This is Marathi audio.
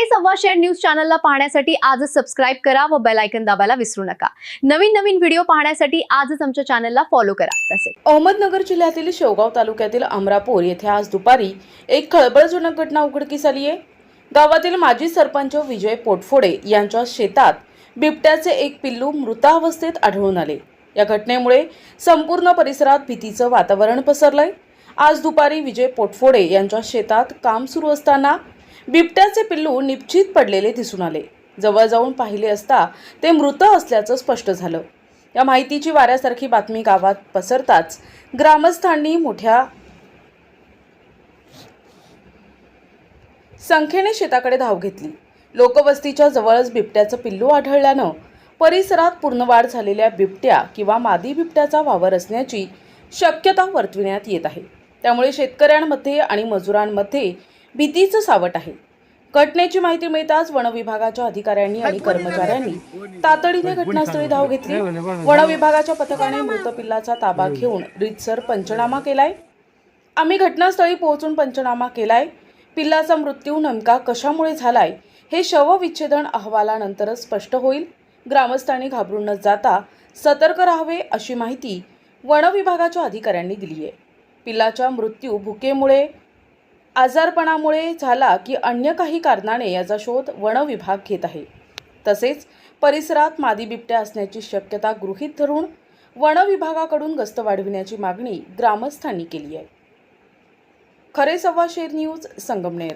हे सव्वाशेर न्यूज चॅनलला पाहण्यासाठी आजच सबस्क्राइब करा व बेल आयकॉन दाबायला विसरू नका। नवीन व्हिडिओ पाहण्यासाठी आजच आमच्या चॅनलला फॉलो करा। तसेच अहमदनगर जिल्ह्यातील शेवगाव तालुक्यातील अमरापूर येथे आज दुपारी एक खळबळजनक घटना उघडकीस आली आहे। गावातील माजी सरपंच विजय पोटफोडे यांच्या शेतात बिबट्याचे एक पिल्लू मृतावस्थेत आढळून आले। या घटनेमुळे संपूर्ण परिसरात भीतीचे वातावरण पसरलंय। आज दुपारी विजय पोटफोडे यांच्या शेतात काम सुरू असताना बिबट्याचे पिल्लू निपचित पडलेले दिसून आले। जवळ जाऊन पाहिले असता ते मृत असल्याचं स्पष्ट झालं। या माहितीची वाऱ्यासारखी बातमी गावात पसरताच ग्रामस्थांनी मोठ्या संख्येने शेताकडे धाव घेतली। लोकवस्तीच्या जवळच बिबट्याचं पिल्लू आढळल्यानं परिसरात पूर्णवाढ झालेल्या बिबट्या किंवा मादी बिबट्याचा वावर असण्याची शक्यता वर्तविण्यात येत आहे। त्यामुळे शेतकऱ्यांमध्ये आणि मजुरांमध्ये भीतीचं सावट आहे। घटनेची माहिती मिळताच वन विभागाच्या अधिकाऱ्यांनी आणि कर्मचाऱ्यांनी तातडीने घटनास्थळी धाव घेतली। वन विभागाच्या पथकाने मृत पिल्लाचा ताबा घेऊन रीतसर पंचनामा केलाय। आम्ही घटनास्थळी पोहोचून पंचनामा केलाय। पिल्लाचा मृत्यू नेमका कशामुळे झालाय हे शवविच्छेदन अहवालानंतरच स्पष्ट होईल। ग्रामस्थांनी घाबरून न जाता सतर्क राहावे अशी माहिती वन विभागाच्या अधिकाऱ्यांनी दिली आहे। पिल्लाचा मृत्यू भुकेमुळे, आजारपणामुळे झाला की अन्य काही कारणाने याचा शोध वन विभाग घेत आहे। तसेच परिसरात मादी बिबट्या असण्याची शक्यता गृहीत धरून वन विभागाकडून गस्त वाढविण्याची मागणी ग्रामस्थांनी केली आहे। खरे सव्वाशेर न्यूज, संगमनेर।